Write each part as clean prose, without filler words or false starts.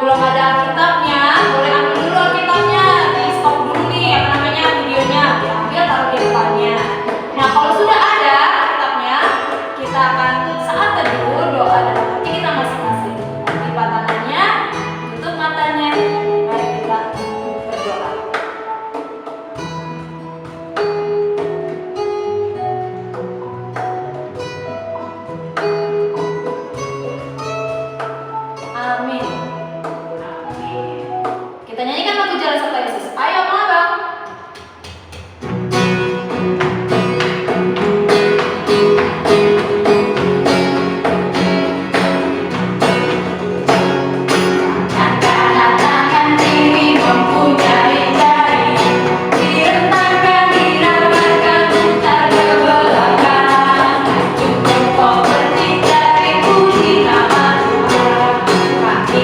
belum ada Alkitabnya, boleh ambil dulu Alkitabnya, di stop dulu nih apa namanya videonya, diambil taruh di depannya. Nah kalau sudah ada Alkitabnya, kita akan saat teduh doa dalam hati kita masing-masing. Lipat tangannya, tutup matanya, mari kita berdoa. Amin. Kita nyanyikan lagu Jalan Serta Yesus. Ayo Abang. Katakan diri mempunyai jari, direntangkan, dirapatkan, putar ke belakang. Cukup kau bertindak, puji nama Tuhan. Kaki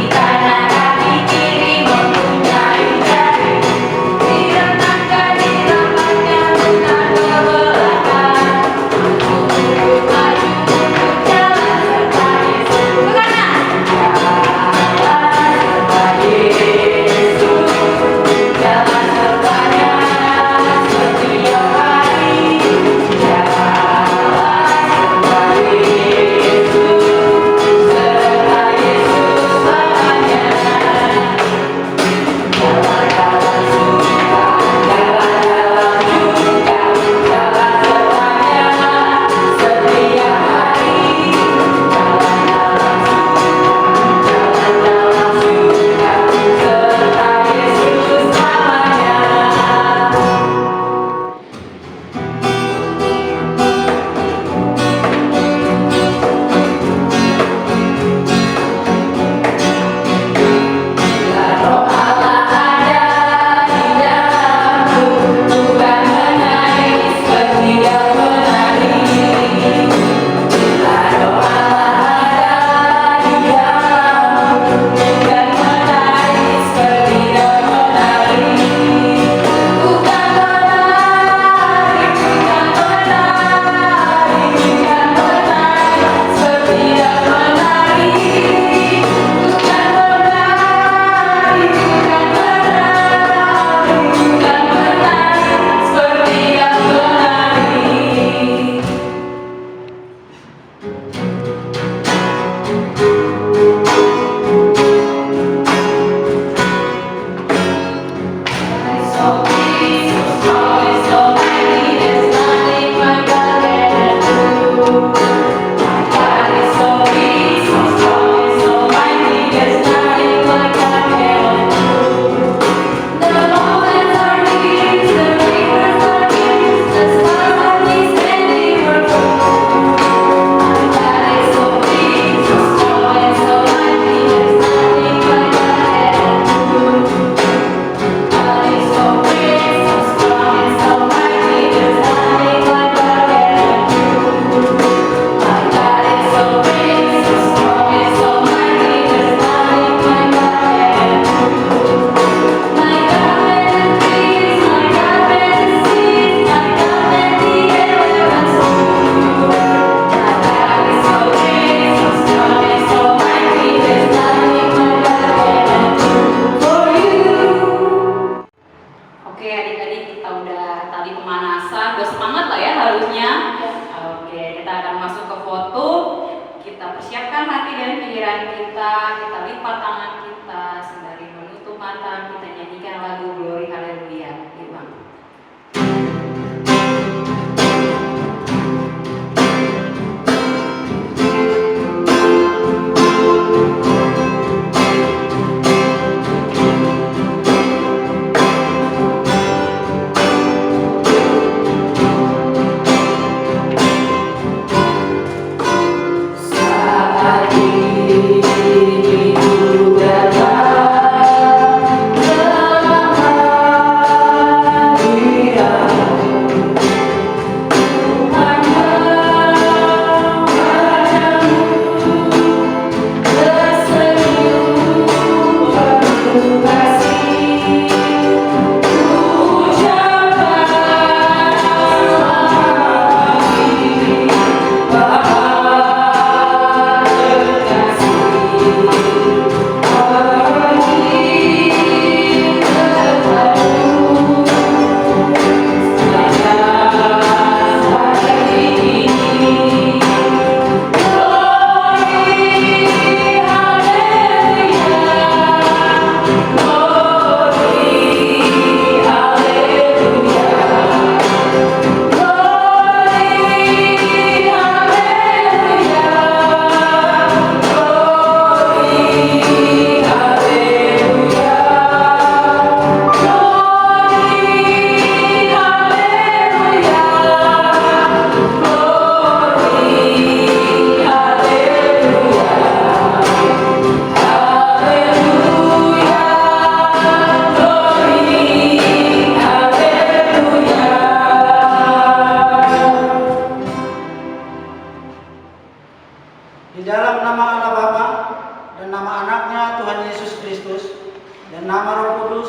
Kristus dan nama Roh Kudus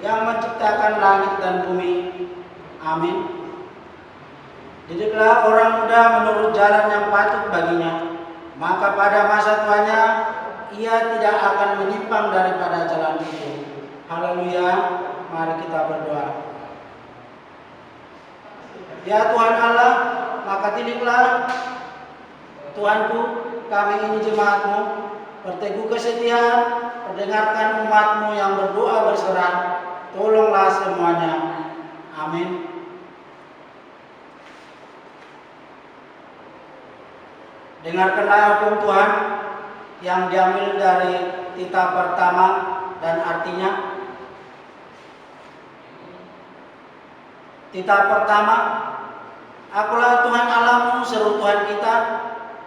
yang menciptakan langit dan bumi. Amin. Didiklah orang muda menurut jalan yang patut baginya, maka pada masa tuanya ia tidak akan menyimpang daripada jalan itu. Haleluya. Mari kita berdoa. Ya Tuhan Allah, maka didiklah Tuhanku kami ini jemaat-Mu, berteguh kesetiaan, mendengarkan umat-Mu yang berdoa berserah. Tolonglah semuanya. Amin. Dengarkanlah hukum Tuhan yang diambil dari Tita pertama dan artinya. Tita pertama, Akulah Tuhan Allahmu, seru Tuhan kita,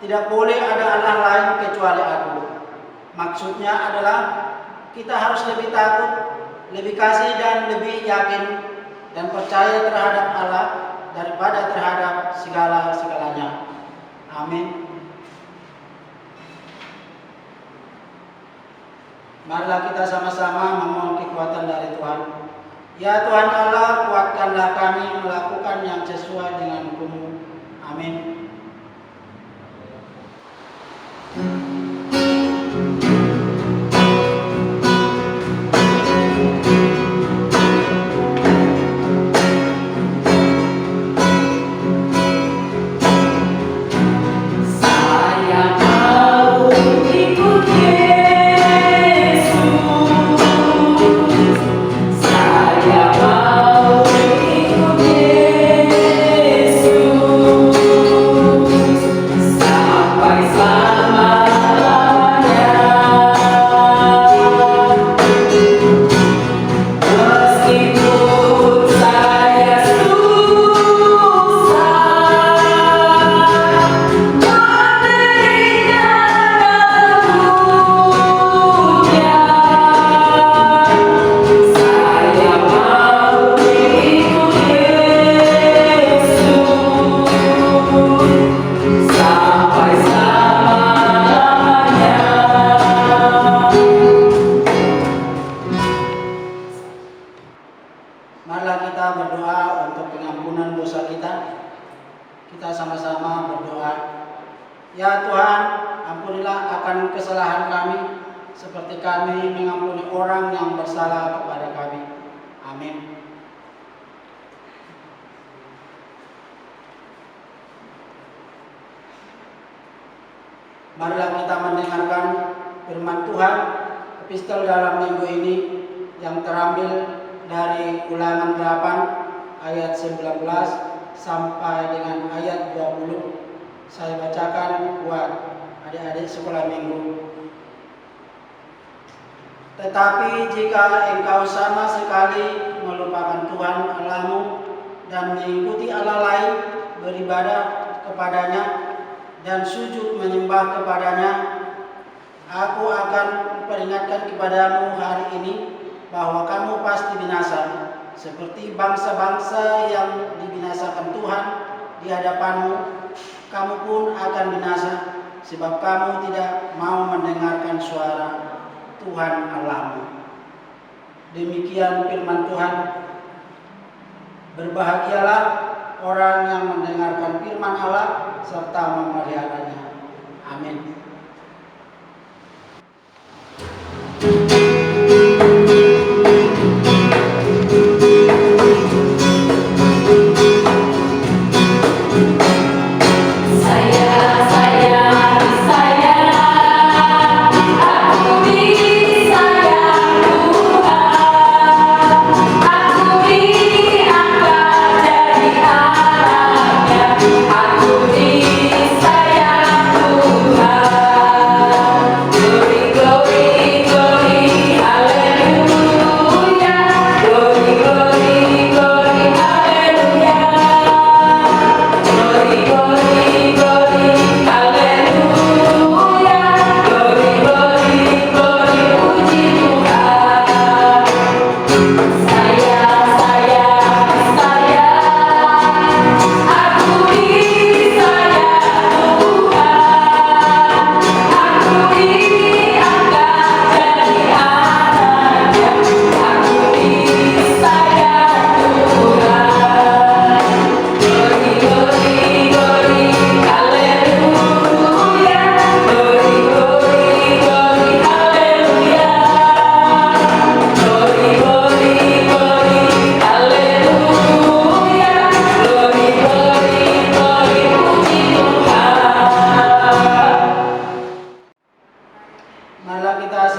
tidak boleh ada Allah lain kecuali Aku. Maksudnya adalah kita harus lebih takut, lebih kasih dan lebih yakin dan percaya terhadap Allah daripada terhadap segala-segalanya. Amin. Marilah kita sama-sama memohon kekuatan dari Tuhan. Ya Tuhan Allah, kuatkanlah kami melakukan yang sesuai dengan hukum-Mu. Amin. Marilah kita berdoa untuk pengampunan dosa kita. Kita sama-sama berdoa. Ya Tuhan, ampunilah akan kesalahan kami, seperti kami mengampuni orang yang bersalah kepada kami. Amin. Marilah kita mendengarkan firman Tuhan, epistel dalam minggu ini yang terambil dari Ulangan 8 ayat 19 sampai dengan ayat 20. Saya bacakan buat adik-adik sekolah minggu. Tetapi jika engkau sama sekali melupakan Tuhan Allahmu dan mengikuti Allah lain, beribadah kepadanya dan sujud menyembah kepadanya, aku akan peringatkan kepadamu hari ini bahwa kamu pasti binasa, seperti bangsa-bangsa yang dibinasakan Tuhan di hadapanmu. Kamu pun akan binasa, sebab kamu tidak mau mendengarkan suara Tuhan Allahmu. Demikian firman Tuhan. Berbahagialah orang yang mendengarkan firman Allah serta memeliharanya. Amin. Aku disayang Tuhan.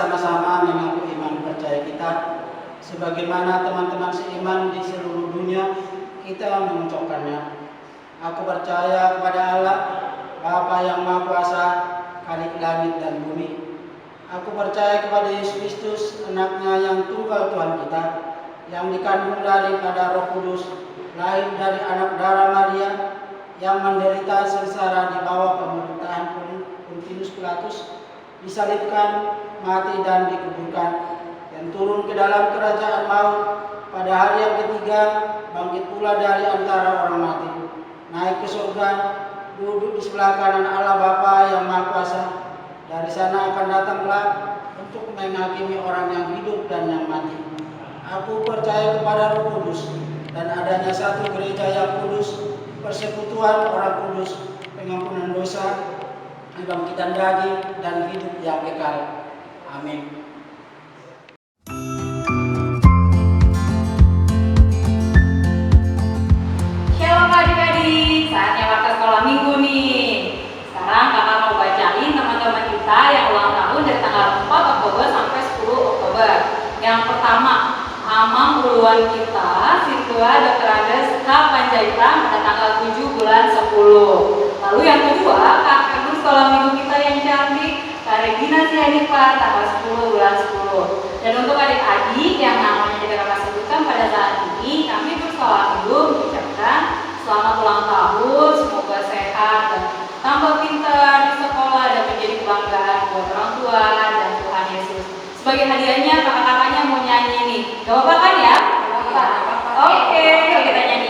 bersama-sama mengaku iman percaya kita. Sebagaimana teman-teman seiman di seluruh dunia, kita mengucapkannya. Aku percaya kepada Allah, Bapa yang Maha Kuasa, Khalik langit dan bumi. Aku percaya kepada Yesus Kristus, anaknya yang tunggal Tuhan kita, yang dikandung daripada Roh Kudus, lahir dari anak darah Maria, yang menderita sengsara di bawah pemerintahan Pontius Pilatus, disalibkan, mati dan dikuburkan, dan turun ke dalam kerajaan maut, pada hari yang ketiga bangkit pula dari antara orang mati, naik ke surga, duduk di sebelah kanan Allah Bapa yang Maha Kuasa. Dari sana akan datang kelak untuk menghakimi orang yang hidup dan yang mati. Aku percaya kepada Roh Kudus dan adanya satu gereja yang kudus, persekutuan orang kudus, pengampunan dosa, kebangkitan daging, dan hidup yang kekal. Amin. Shalom adik-adik, saatnya waktu sekolah minggu nih. Sekarang kakak mau bacain teman-teman kita yang ulang tahun dari tanggal 4 Oktober sampai 10 Oktober. Yang pertama, Amang uluan kita, siswa Dr. Andes K. Panjaitan pada tanggal 7 bulan 10. Lalu yang kedua, kakak sekolah minggu kita yang cantik, Kak Regina Sianipar, tanggal 10 bulan 10. Dan untuk adik-adik yang namanya tidak kakak sebutkan pada saat ini, kami bersekolah minggu mengucapkan selamat ulang tahun, semoga sehat dan tambah pintar di sekolah dan menjadi kebanggaan buat orang tua dan Tuhan Yesus. Sebagai hadiahnya kakak-kakaknya mau nyanyi nih. Gak apa-apa kan ya? Oke, yuk kita nyanyi.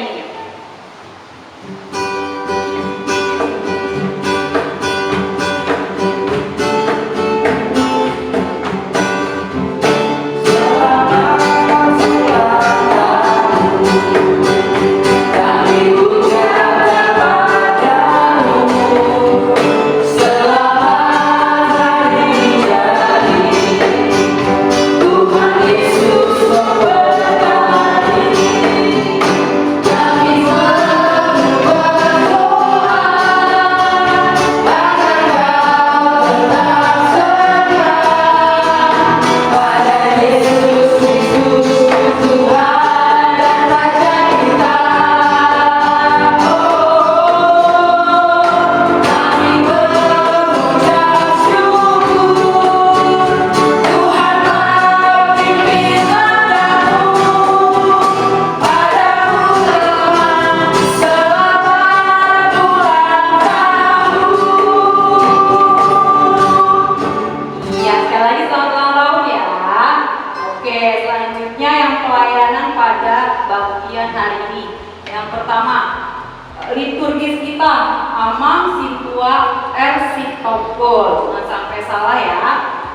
Liturgis kita Amang Sintua Ersitopol, jangan sampai salah ya.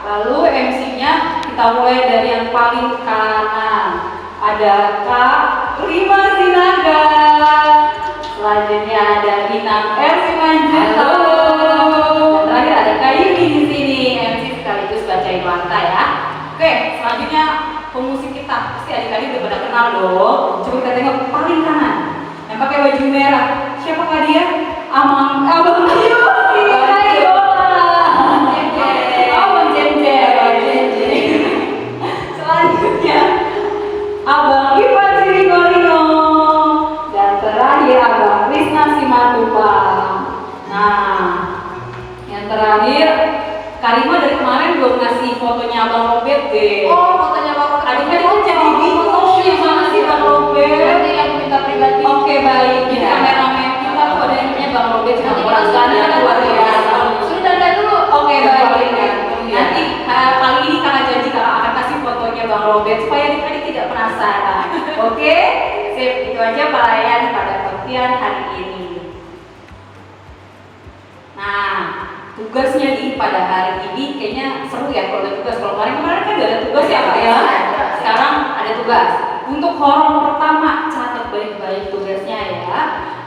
Lalu MC-nya kita mulai dari yang paling kanan, ada Kak Rima Sinaga, selanjutnya ada Inang Simanjut, dan terakhir ada Kak Yuni di sini, MC sekaligus bacain warta ya. Oke, selanjutnya pemusik kita, pasti adik-adik udah pada kenal dong. Coba kita tengok paling kanan, yang pakai baju merah. Siapakah dia? Abang Ayo. Selanjutnya Abang Ivan Sirigorino, dan terakhir Abang Krisna Simatupang. Nah, yang terakhir Karima dari kemarin belum ngasih fotonya Abang Robert deh. Oh, fotonya Bang Robert. Adik-adik kan jadi bingung yang mana sih Bang Robert? Yang minta pribadi. Oke, baik. Jadi kameramen kita tuh ada yang namanya Bang Robert sama orang yang luar biasa. Sudah ada dulu. Oke, baik. Nanti kali ini kakak janji kakak akan kasih fotonya Bang Robert supaya adik-adik tidak penasaran. Oke? Sip, itu aja pelayan pada pengertian hari ini. Nah, tugasnya nih pada hari ini kayaknya seru ya kalau ada tugas. Kalau kemarin kan gak ada tugas ya Pak ya. Sekarang ada tugas. Untuk horong pertama, catat baik-baik tugasnya ya.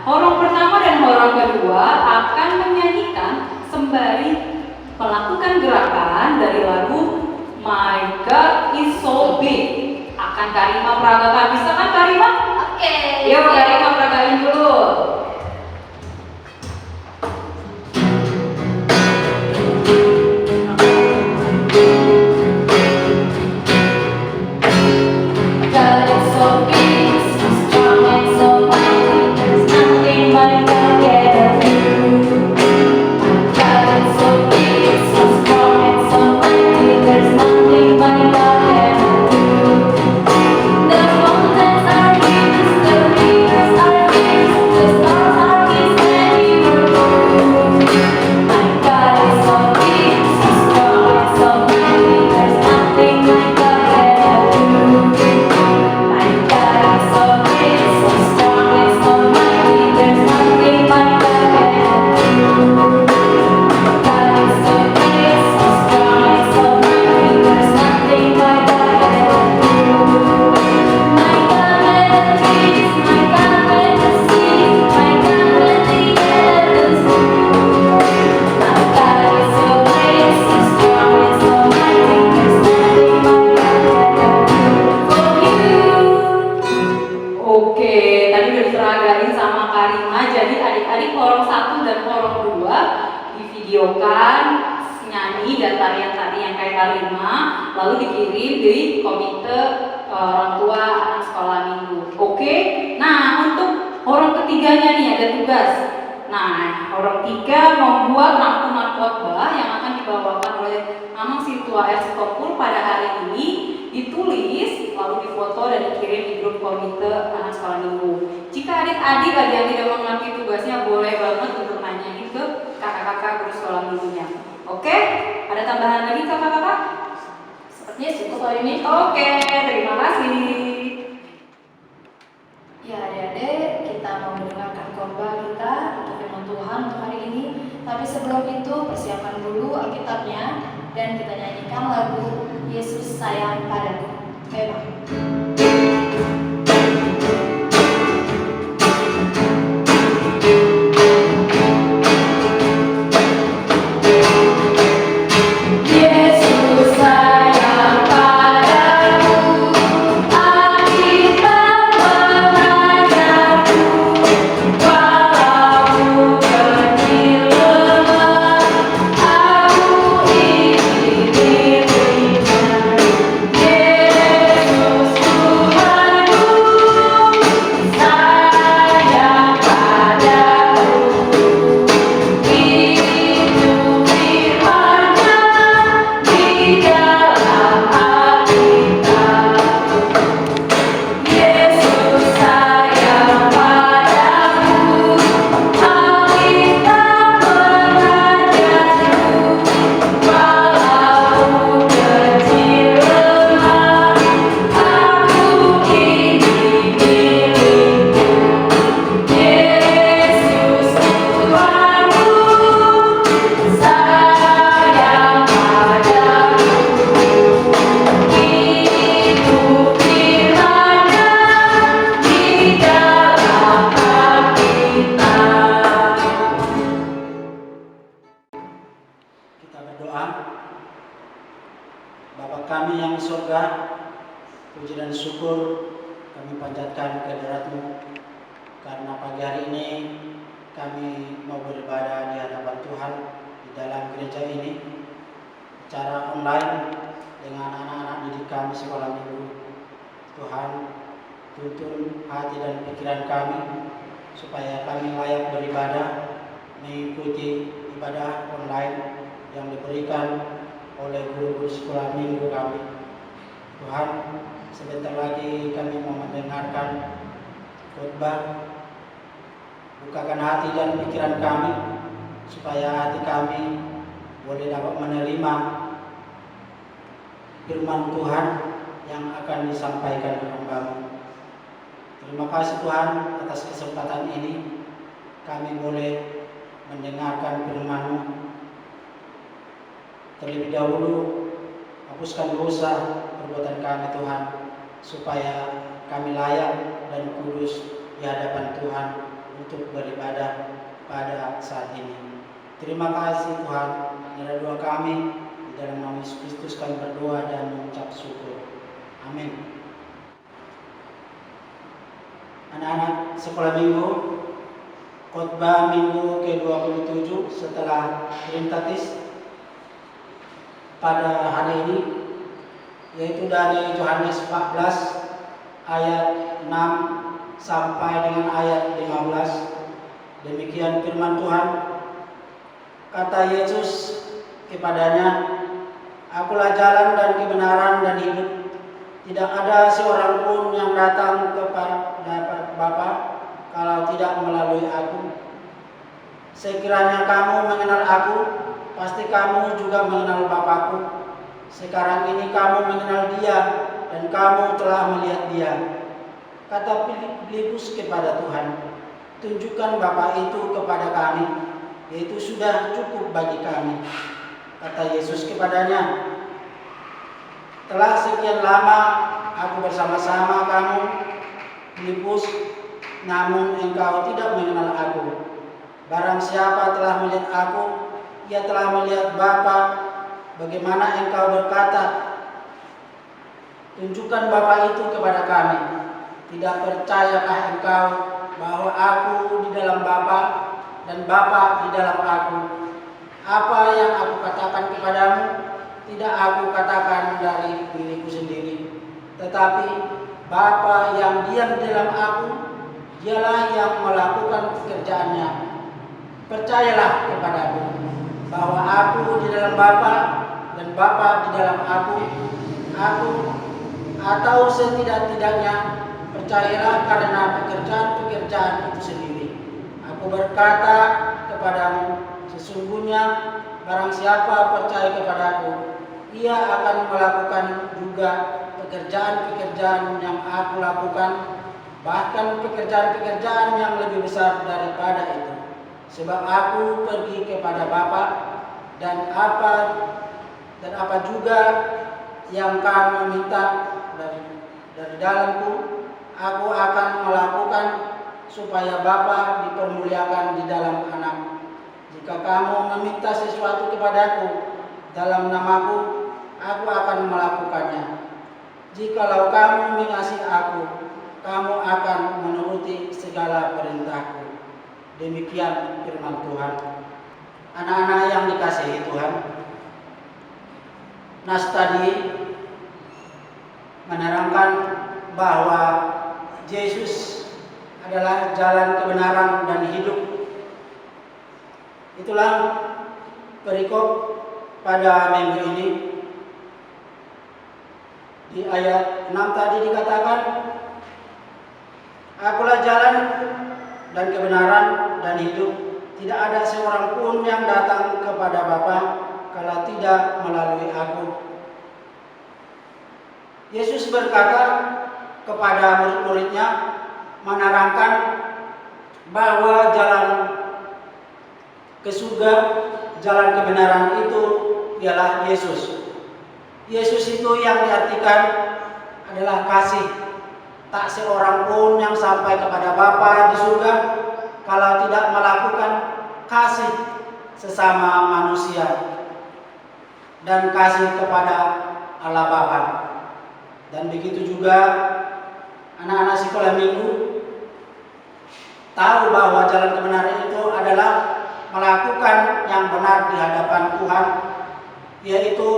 Horong pertama dan horong kedua akan menyanyikan sembari melakukan gerakan dari lagu My God Is So Big. Akan Karima peragakan, bisa kan Karima? Oke. Yuk Karima peragain dulu. dikirim di komite orang tua anak sekolah minggu. Oke? Nah, untuk orang ketiganya nih ada tugas. Nah, orang tiga membuat rangkuman khotbah yang akan dibawakan oleh Amang Situa R. Sitopul pada hari ini, ditulis, lalu difoto dan dikirim di grup komite anak sekolah minggu. Jika adik-adik ada yang tidak mengerti tugasnya, boleh banget untuk nanyain ke kakak-kakak guru sekolah minggunya. Oke? Ada tambahan lagi kakak-kakak? Sepertinya cukup hari ini. Oke, terima kasih. Ya adik-adik, kita mau mendengarkan khotbah kita untuk firman Tuhan untuk hari ini. Tapi sebelum itu persiapan dulu Alkitabnya dan kita nyanyikan lagu Yesus Sayang Padaku. Ayo Bang. Bapa kami yang di surga, puji dan syukur kami panjatkan kehadirat-Mu karena pagi hari ini kami mau beribadah di hadapan Tuhan di dalam gereja ini secara online dengan anak-anak didik kami sekolah minggu. Tuhan, tuntun hati dan pikiran kami supaya kami layak beribadah mengikuti ibadah online yang diberikan oleh guru-guru sekolah minggu kami. Tuhan, sebentar lagi kami mau mendengarkan khotbah. Bukakan hati dan pikiran kami supaya hati kami boleh dapat menerima firman Tuhan yang akan disampaikan oleh hamba-Mu. Terima kasih Tuhan atas kesempatan ini kami boleh mendengarkan firman-Mu. Terlebih dahulu hapuskan dosa perbuatan kami Tuhan supaya kami layak dan kudus di hadapan Tuhan untuk beribadah pada saat ini. Terima kasih Tuhan. Inilah doa kami, di dalam nama Yesus Kristus kami berdoa dan mengucap syukur. Amin. Anak-anak sekolah minggu, khotbah minggu ke-27 setelah Trinitatis pada hari ini yaitu dari Yohanes 14 ayat 6 sampai dengan ayat 15. Demikian firman Tuhan. Kata Yesus kepadanya, "Akulah jalan dan kebenaran dan hidup. Tidak ada seorang pun yang datang kepada Bapa kalau tidak melalui aku. Sekiranya kamu mengenal aku, pasti kamu juga mengenal Bapakku. Sekarang ini kamu mengenal Dia dan kamu telah melihat Dia." Kata Filipus kepada Tuhan, "Tunjukkan Bapa itu kepada kami, yaitu sudah cukup bagi kami." Kata Yesus kepadanya, "Telah sekian lama aku bersama-sama kamu, Filipus, namun engkau tidak mengenal aku. Barang siapa telah melihat aku, ia telah melihat Bapa. Bagaimana engkau berkata, 'Tunjukkan Bapa itu kepada kami'? Tidak percayakah engkau bahwa aku di dalam Bapa dan Bapa di dalam aku? Apa yang aku katakan kepadamu, tidak aku katakan dari diriku sendiri, tetapi Bapa yang diam dalam aku, dialah yang melakukan pekerjaannya. Percayalah kepadaku bahwa aku di dalam Bapa dan Bapa di dalam aku atau setidak-tidaknya percayalah karena pekerjaan-pekerjaan itu sendiri. Aku berkata kepadamu, sesungguhnya barang siapa percaya kepadaku, ia akan melakukan juga pekerjaan-pekerjaan yang aku lakukan, bahkan pekerjaan-pekerjaan yang lebih besar daripada itu. Sebab aku pergi kepada Bapa, dan apa juga yang kamu minta dari dalamku, aku akan melakukan supaya Bapa dipermuliakan di dalam Anak. Jika kamu meminta sesuatu kepadaku dalam namaku, aku akan melakukannya. Jikalau kamu mengasihi aku, kamu akan menuruti segala perintahku. Demikian firman Tuhan. Anak-anak yang dikasihi Tuhan, nas tadi menerangkan bahwa Yesus adalah jalan kebenaran dan hidup. Itulah perikop pada minggu ini. Di ayat 6 tadi dikatakan, Akulah jalan dan kebenaran dan hidup. Tidak ada seorang pun yang datang kepada Bapa kalau tidak melalui aku. Yesus berkata kepada murid-muridnya, menerangkan bahwa jalan ke surga, jalan kebenaran itu ialah Yesus. Yesus itu yang diartikan adalah kasih. Tak seorang pun yang sampai kepada Bapa di surga kalau tidak melakukan kasih sesama manusia dan kasih kepada Allah Bapa. Dan begitu juga anak-anak sekolah minggu tahu bahwa jalan kebenaran itu adalah melakukan yang benar di hadapan Tuhan, yaitu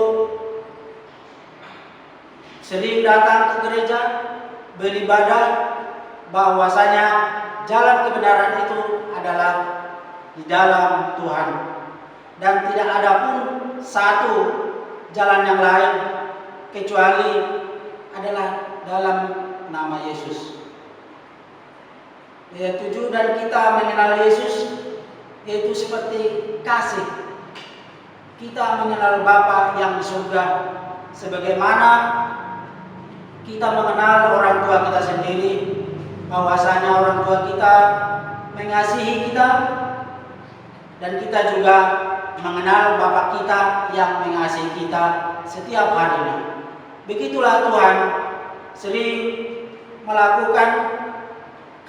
sering datang ke gereja, beribadah, bahwasanya jalan kebenaran itu adalah di dalam Tuhan, dan tidak ada pun satu jalan yang lain kecuali adalah dalam nama Yesus. Ayat 7, dan kita mengenal Yesus yaitu seperti kasih. Kita mengenal Bapa yang di surga sebagaimana kita mengenal orang tua kita sendiri, bahwasanya orang tua kita mengasihi kita, dan kita juga mengenal Bapa kita yang mengasihi kita setiap harinya. Begitulah Tuhan sering melakukan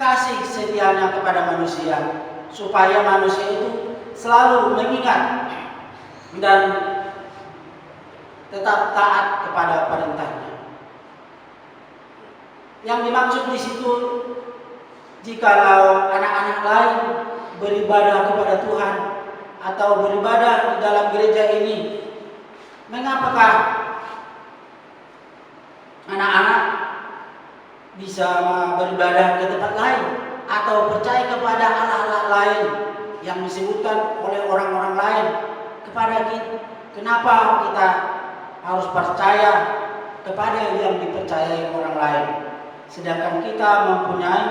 kasih setianya kepada manusia, supaya manusia itu selalu mengingat dan tetap taat kepada perintahnya. Yang dimaksud di situ, jikalau anak-anak lain beribadah kepada Tuhan atau beribadah di dalam gereja ini, mengapakah anak-anak bisa beribadah ke tempat lain atau percaya kepada Allah-Allah lain yang disebutkan oleh orang-orang lain kepada kita? Kenapa kita harus percaya kepada yang dipercayai orang lain, sedangkan kita mempunyai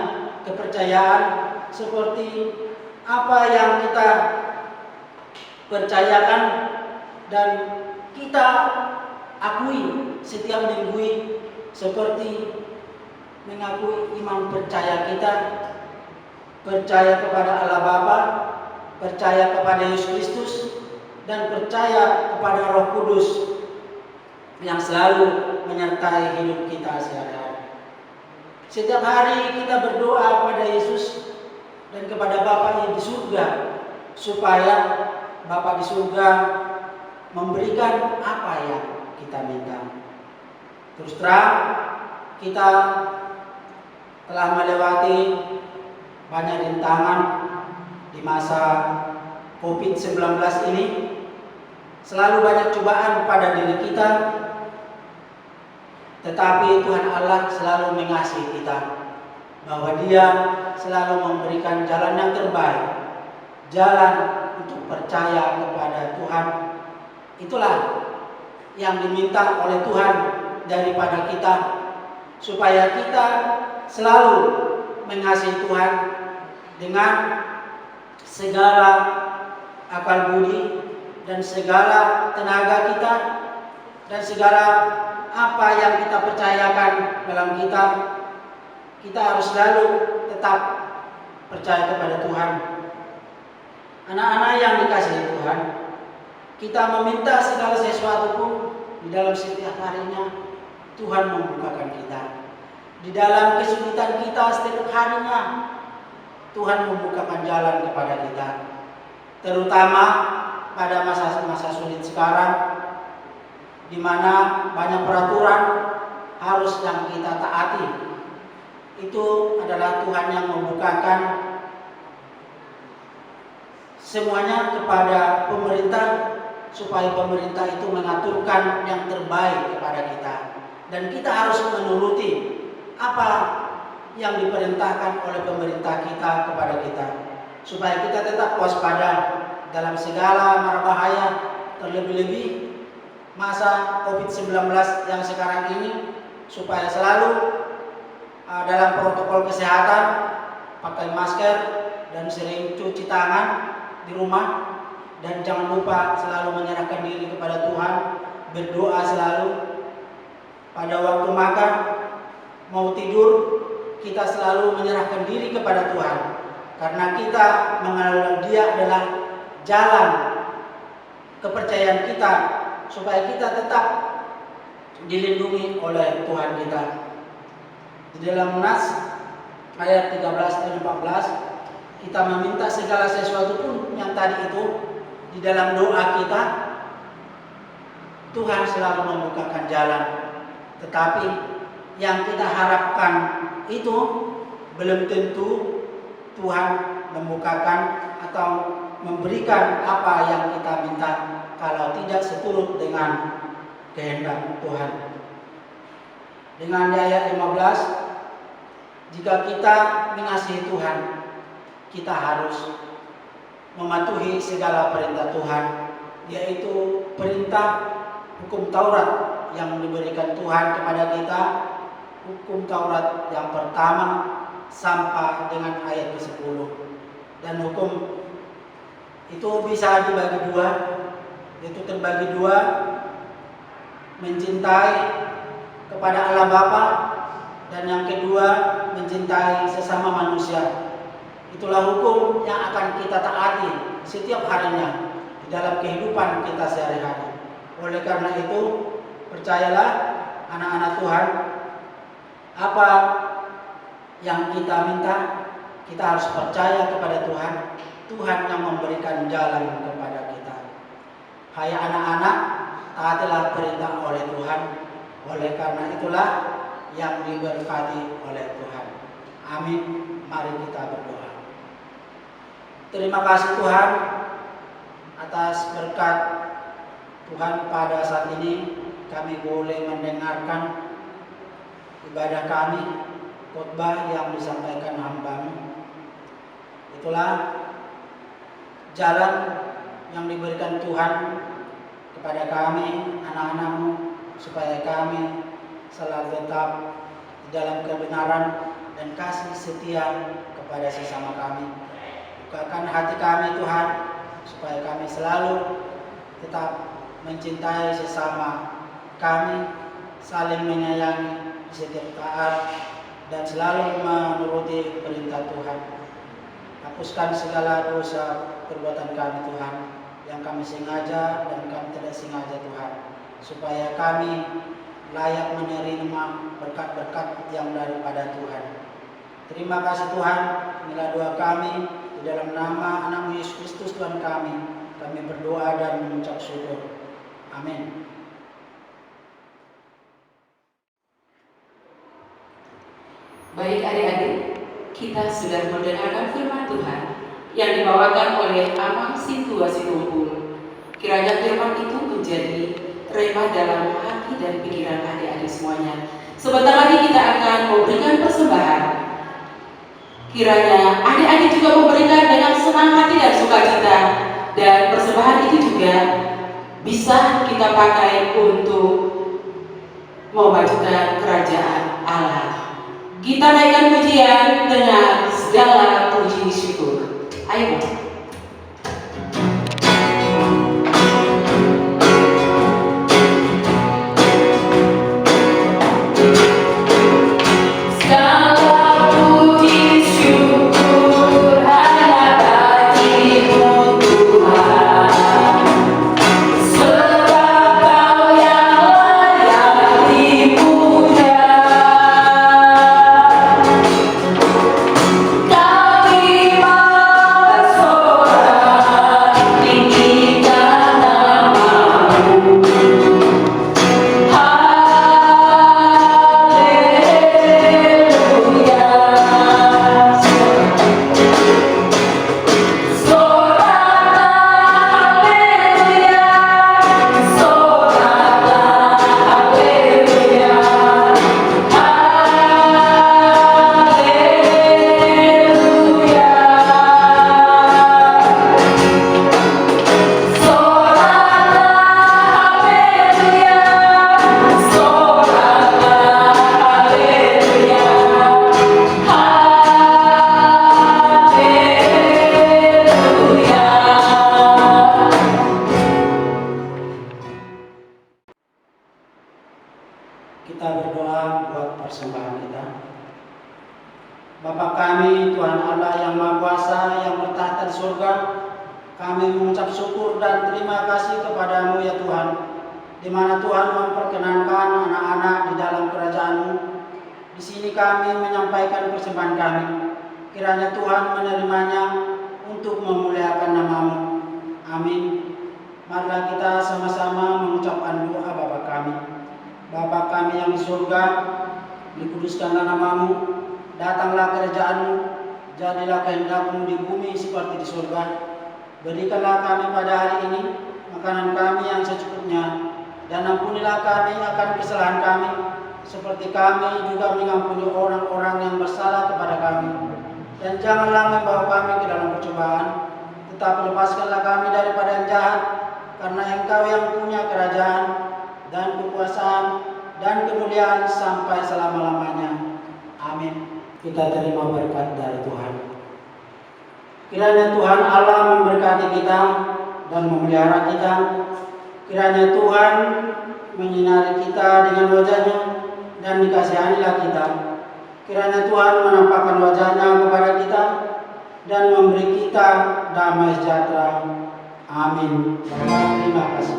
kepercayaan seperti apa yang kita percayakan dan kita akui setiap minggu, seperti mengakui iman percaya kita, percaya kepada Allah Bapa, percaya kepada Yesus Kristus, dan percaya kepada Roh Kudus yang selalu menyertai hidup kita sehari-hari. Setiap hari kita berdoa kepada Yesus dan kepada Bapa yang di surga, supaya Bapa di surga memberikan apa yang kita minta. Terus terang, kita telah melewati banyak rintangan di masa COVID-19 ini, selalu banyak cobaan pada diri kita, tetapi Tuhan Allah selalu mengasihi kita, bahwa Dia selalu memberikan jalan yang terbaik, jalan untuk percaya kepada Tuhan. Itulah yang diminta oleh Tuhan daripada kita, supaya kita selalu mengasihi Tuhan dengan segala akal budi dan segala tenaga kita dan segala apa yang kita percayakan dalam kita harus selalu tetap percaya kepada Tuhan. Anak-anak yang dikasihi Tuhan, kita meminta segala sesuatu pun di dalam setiap harinya Tuhan membukakan kita. Di dalam kesulitan kita setiap harinya Tuhan membukakan jalan kepada kita. Terutama pada masa-masa sulit sekarang, di mana banyak peraturan harus yang kita taati. Itu adalah Tuhan yang membukakan semuanya kepada pemerintah, supaya pemerintah itu mengaturkan yang terbaik kepada kita, dan kita harus menuruti apa yang diperintahkan oleh pemerintah kita kepada kita, supaya kita tetap waspada dalam segala mara bahaya, terlebih-lebih masa COVID-19 yang sekarang ini, supaya selalu dalam protokol kesehatan, pakai masker dan sering cuci tangan di rumah, dan jangan lupa selalu menyerahkan diri kepada Tuhan, berdoa selalu. Pada waktu makan, mau tidur, kita selalu menyerahkan diri kepada Tuhan, karena kita mengenal Dia adalah jalan kepercayaan kita, supaya kita tetap dilindungi oleh Tuhan kita. Di dalam Nas ayat 13 dan 14, kita meminta segala sesuatu pun yang tadi itu di dalam doa kita, Tuhan selalu membukakan jalan. Tetapi yang kita harapkan itu belum tentu Tuhan membukakan atau memberikan apa yang kita minta, kalau tidak seturut dengan kehendak Tuhan. Dengan ayat 15, jika kita mengasihi Tuhan, kita harus mematuhi segala perintah Tuhan, yaitu perintah hukum Taurat yang diberikan Tuhan kepada kita, hukum Taurat yang pertama sampai dengan ayat ke-10. Dan hukum itu bisa dibagi dua, yaitu terbagi dua: mencintai kepada Allah Bapa, dan yang kedua mencintai sesama manusia. Itulah hukum yang akan kita taati setiap harinya di dalam kehidupan kita sehari-hari. Oleh karena itu, percayalah anak-anak Tuhan, apa yang kita minta, kita harus percaya kepada Tuhan. Tuhan yang memberikan jalan kepada kita. Hai anak-anak, taatilah perintah oleh Tuhan. Oleh karena itulah yang diberkati oleh Tuhan. Amin. Mari kita berdoa. Terima kasih Tuhan atas berkat Tuhan. Pada saat ini kami boleh mendengarkan ibadah kami, khotbah yang disampaikan hamba-Mu. Itulah jalan yang diberikan Tuhan kepada kami, anak-anak-Mu, supaya kami selalu tetap di dalam kebenaran dan kasih setia kepada sesama kami. Bukakan hati kami Tuhan, supaya kami selalu tetap mencintai sesama kami, saling menyayangi setiap taat, dan selalu menuruti perintah Tuhan. Hapuskan segala dosa perbuatan kami Tuhan, yang kami sengaja dan kami tidak sengaja Tuhan, supaya kami layak menerima berkat-berkat yang daripada Tuhan. Terima kasih Tuhan. Inilah doa kami di dalam nama anak-Mu Yesus Kristus Tuhan kami berdoa dan mengucap syukur. Amin. Baik adik-adik, kita sudah mendengarkan firman Tuhan yang dibawakan oleh Amang Sintua Situmpul. Kiranya firman itu menjadi rema dalam hati dan pikiran adik-adik semuanya. Sebentar lagi kita akan memberikan persembahan. Kiranya adik-adik juga memberikan dengan senang hati dan sukacita, dan persembahan itu juga bisa kita pakai untuk memajukan kerajaan Allah. Kita naikkan pujian dengan segala puji syukur. Ayo. Kita berdoa buat persembahan kita. Bapa kami, Tuhan Allah yang Maha Kuasa, yang bertahta di surga, kami mengucap syukur dan terima kasih kepadamu ya Tuhan, di mana Tuhan memperkenankan anak-anak di dalam kerajaan-Mu. Di sini kami menyampaikan persembahan kami. Kiranya Tuhan menerimanya untuk memuliakan nama-Mu. Amin. Marilah kita sama-sama mengucapkan doa Bapa kami. Bapa kami yang di surga, dikuduskanlah nama-Mu, datanglah kerajaan-Mu, jadilah kehendak-Mu di bumi seperti di surga. Berikanlah kami pada hari ini makanan kami yang secukupnya, dan ampunilah kami akan kesalahan kami, seperti kami juga mengampuni orang-orang yang bersalah kepada kami. Dan janganlah membawa kami ke dalam percobaan, tetapi lepaskanlah kami daripada yang jahat, karena Engkau yang punya kerajaan dan kekuasaan dan kemuliaan sampai selama-lamanya. Amin. Kita terima berkat dari Tuhan. Kiranya Tuhan Allah memberkati kita dan memelihara kita. Kiranya Tuhan menyinari kita dengan wajah-Nya dan dikasihanilah kita. Kiranya Tuhan menampakkan wajah-Nya kepada kita dan memberi kita damai sejahtera. Amin. Terima kasih.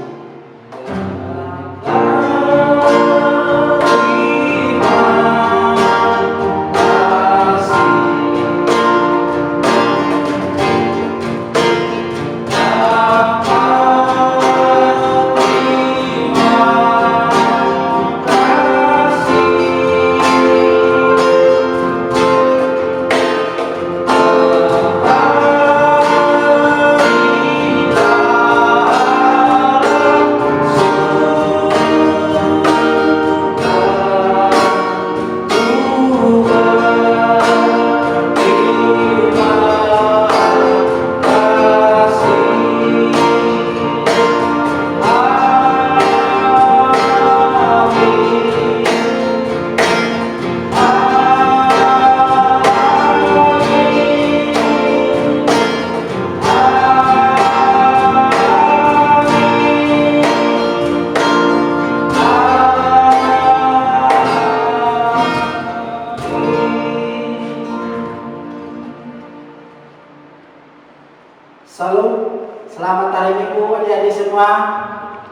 Salam, selamat hari Minggu adik-adik semua.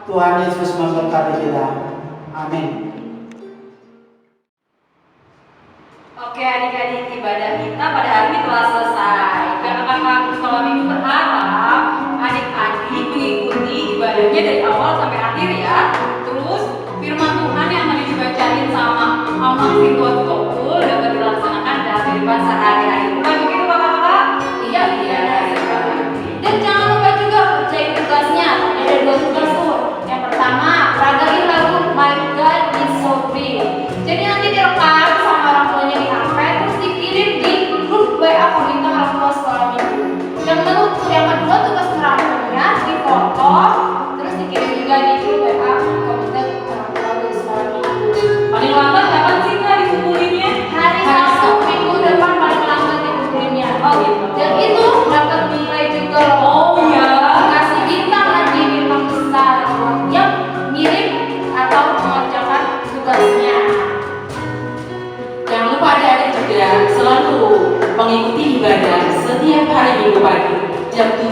Tuhan Yesus memberkati kita. Amin. Oke adik-adik, ibadah kita pada hari ini telah selesai. Kakak-kakak sekolah minggu berharap adik-adik mengikuti ibadahnya dari awal sampai akhir ya. Terus firman Tuhan yang tadi dibacain sama Amang Ridwan Tokul dapat dilaksanakan dalam kehidupan sehari-hari. Bukan begitu kakak-kakak? Iya. Dan jangan lupa juga kerjain tugasnya. Ada Jadi nanti direkam sama orang tuanya di HP, terus dikirim di grup WA komunitas orang tua sekolah minggu. Yang kedua tugas terakhirnya difoto, terus dikirim juga di grup WA komunitas orang tua di sekolah minggu. Paling lambat kapan sih Kak dikumpulinnya? Hari Sabtu minggu depan paling lambat dikumpulinnya. Oh gitu. Dan itu dapat nilai juga loh. Oh iya. Kasih bintang lagi, bintang besar yang mirip atau mengerjakan tugasnya. Jangan lupa adik-adik juga selalu mengikuti ibadah setiap hari Minggu pagi jam 7